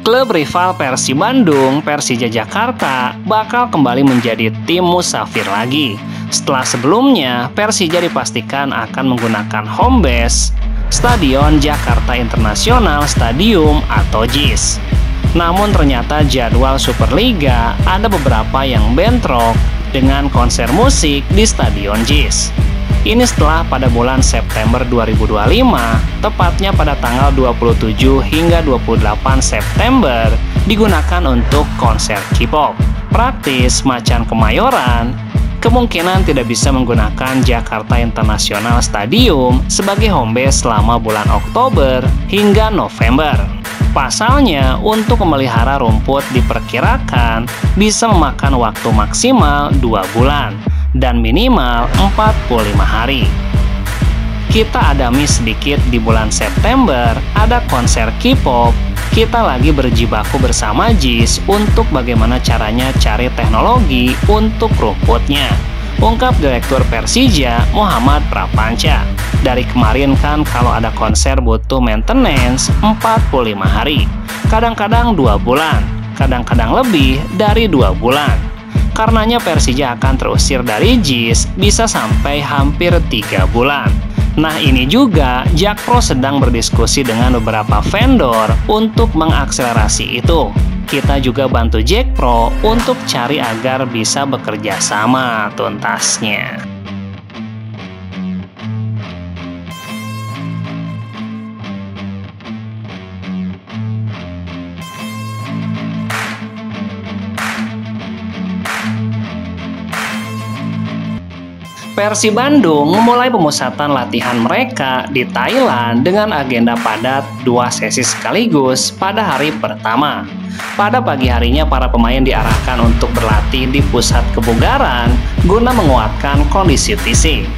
Klub rival Persib Bandung, Persija Jakarta, bakal kembali menjadi tim musafir lagi. Setelah sebelumnya, Persija dipastikan akan menggunakan home base Stadion Jakarta International Stadium atau JIS. Namun ternyata jadwal Superliga ada beberapa yang bentrok dengan konser musik di Stadion JIS. Ini setelah pada bulan September 2025, tepatnya pada tanggal 27 hingga 28 September, digunakan untuk konser K-pop. Praktis Macan Kemayoran kemungkinan tidak bisa menggunakan Jakarta International Stadium sebagai home base selama bulan Oktober hingga November. Pasalnya, untuk memelihara rumput diperkirakan bisa memakan waktu maksimal 2 bulan dan minimal 45 hari. Kita ada miss sedikit di bulan September, ada konser K-pop. Kita lagi berjibaku bersama JIS untuk bagaimana caranya cari teknologi untuk rumputnya, ungkap Direktur Persija Muhammad Prapanca. Dari kemarin kan kalau ada konser butuh maintenance 45 hari, kadang-kadang 2 bulan, kadang-kadang lebih dari 2 bulan. Karenanya Persija akan terusir dari JIS bisa sampai hampir 3 bulan. Nah, ini juga Jakpro sedang berdiskusi dengan beberapa vendor untuk mengakselerasi itu. Kita juga bantu Jakpro untuk cari agar bisa bekerja sama tuntasnya. Persib Bandung memulai pemusatan latihan mereka di Thailand dengan agenda padat 2 sesi sekaligus pada hari pertama. Pada pagi harinya para pemain diarahkan untuk berlatih di pusat kebugaran guna menguatkan kondisi fisik.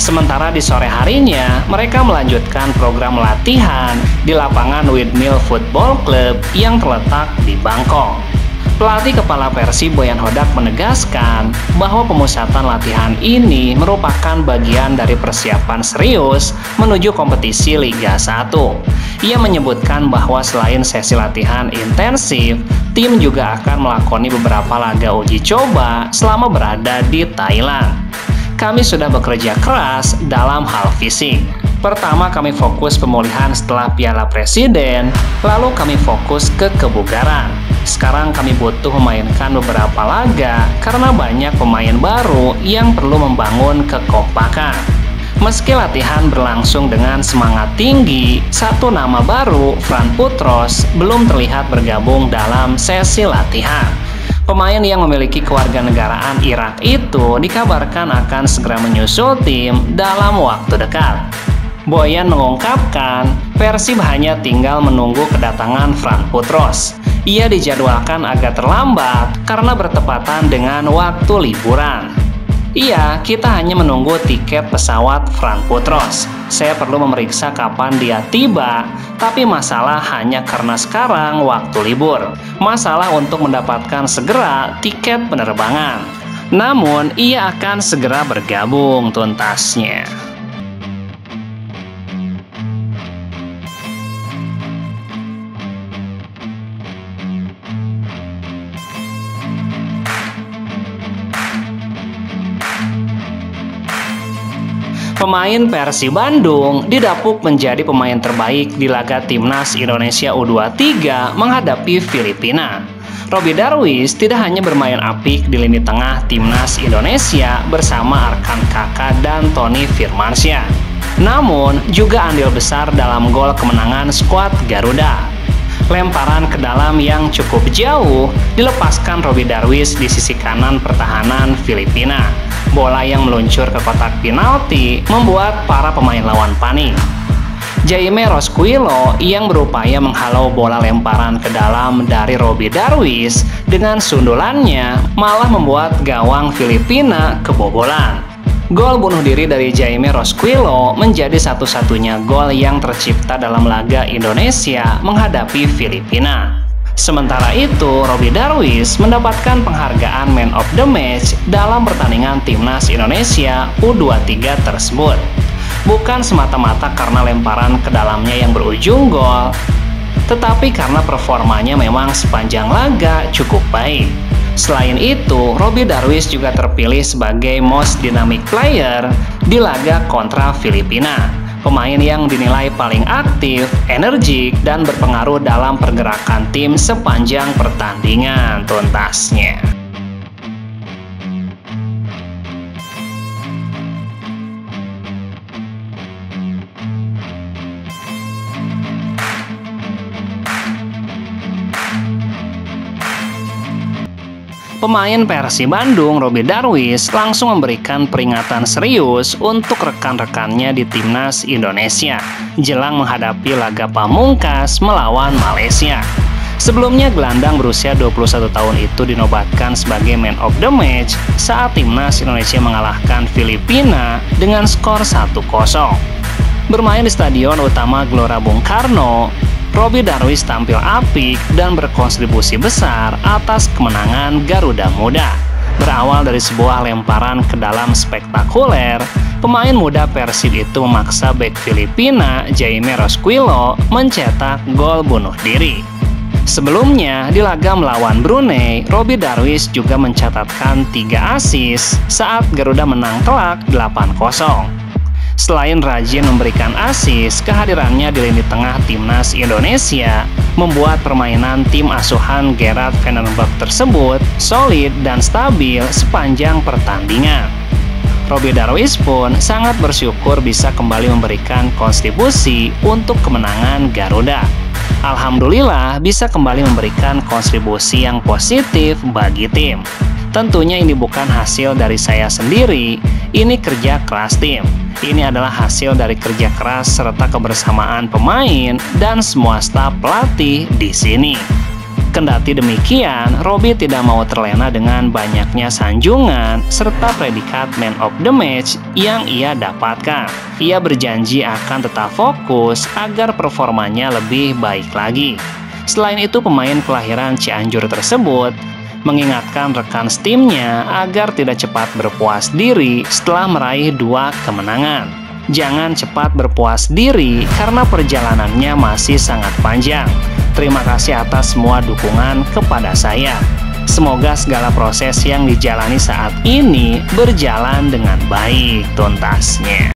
Sementara di sore harinya mereka melanjutkan program latihan di lapangan Windmill Football Club yang terletak di Bangkok. Pelatih kepala Persib Boyan Hodak menegaskan bahwa pemusatan latihan ini merupakan bagian dari persiapan serius menuju kompetisi Liga 1. Ia menyebutkan bahwa selain sesi latihan intensif, tim juga akan melakoni beberapa laga uji coba selama berada di Thailand. Kami sudah bekerja keras dalam hal fisik. Pertama kami fokus pemulihan setelah Piala Presiden, lalu kami fokus ke kebugaran. Sekarang kami butuh memainkan beberapa laga karena banyak pemain baru yang perlu membangun kekompakan. Meski latihan berlangsung dengan semangat tinggi, satu nama baru, Fran Putros, belum terlihat bergabung dalam sesi latihan. Pemain yang memiliki kewarganegaraan Irak itu dikabarkan akan segera menyusul tim dalam waktu dekat. Boyan mengungkapkan, Persib hanya tinggal menunggu kedatangan Fran Putros. Ia dijadwalkan agak terlambat karena bertepatan dengan waktu liburan. Iya, kita hanya menunggu tiket pesawat Fran Putros. Saya perlu memeriksa kapan dia tiba, tapi masalah hanya karena sekarang waktu libur. Masalah untuk mendapatkan segera tiket penerbangan. Namun, ia akan segera bergabung tuntasnya. Pemain Persib Bandung didapuk menjadi pemain terbaik di laga Timnas Indonesia U23 menghadapi Filipina. Robby Darwish tidak hanya bermain apik di lini tengah Timnas Indonesia bersama Arkan Kaka dan Tony Firmansyah, namun juga andil besar dalam gol kemenangan skuad Garuda. Lemparan ke dalam yang cukup jauh dilepaskan Robby Darwish di sisi kanan pertahanan Filipina. Bola yang meluncur ke kotak penalti membuat para pemain lawan panik. Jaime Rosquillo yang berupaya menghalau bola lemparan ke dalam dari Robby Darwish dengan sundulannya malah membuat gawang Filipina kebobolan. Gol bunuh diri dari Jaime Rosquillo menjadi satu-satunya gol yang tercipta dalam laga Indonesia menghadapi Filipina. Sementara itu, Robby Darwish mendapatkan penghargaan Man of the Match dalam pertandingan Timnas Indonesia U23 tersebut. Bukan semata-mata karena lemparan ke dalamnya yang berujung gol, tetapi karena performanya memang sepanjang laga cukup baik. Selain itu, Robby Darwish juga terpilih sebagai Most Dynamic Player di laga kontra Filipina. Pemain yang dinilai paling aktif, energik, dan berpengaruh dalam pergerakan tim sepanjang pertandingan tuntasnya. Pemain Persib Bandung, Robby Darwish, langsung memberikan peringatan serius untuk rekan-rekannya di Timnas Indonesia jelang menghadapi laga pamungkas melawan Malaysia. Sebelumnya, gelandang berusia 21 tahun itu dinobatkan sebagai Man of the Match saat Timnas Indonesia mengalahkan Filipina dengan skor 1-0. Bermain di Stadion Utama Gelora Bung Karno, Robby Darwish tampil apik dan berkontribusi besar atas kemenangan Garuda Muda. Berawal dari sebuah lemparan ke dalam spektakuler, pemain muda Persib itu memaksa bek Filipina, Jaime Rosquillo, mencetak gol bunuh diri. Sebelumnya, di laga melawan Brunei, Robby Darwish juga mencatatkan 3 assist saat Garuda menang telak 8-0. Selain rajin memberikan assist, kehadirannya di lini tengah Timnas Indonesia membuat permainan tim asuhan Gerard van den Berg tersebut solid dan stabil sepanjang pertandingan. Robby Darwish pun sangat bersyukur bisa kembali memberikan kontribusi untuk kemenangan Garuda. Alhamdulillah bisa kembali memberikan kontribusi yang positif bagi tim. Tentunya ini bukan hasil dari saya sendiri, ini kerja keras tim. Ini adalah hasil dari kerja keras serta kebersamaan pemain dan semua staf pelatih di sini. Kendati demikian, Robby tidak mau terlena dengan banyaknya sanjungan serta predikat Man of the Match yang ia dapatkan. Ia berjanji akan tetap fokus agar performanya lebih baik lagi. Selain itu, pemain kelahiran Cianjur tersebut mengingatkan rekan timnya agar tidak cepat berpuas diri setelah meraih 2 kemenangan. Jangan cepat berpuas diri karena perjalanannya masih sangat panjang. Terima kasih atas semua dukungan kepada saya. Semoga segala proses yang dijalani saat ini berjalan dengan baik tuntasnya.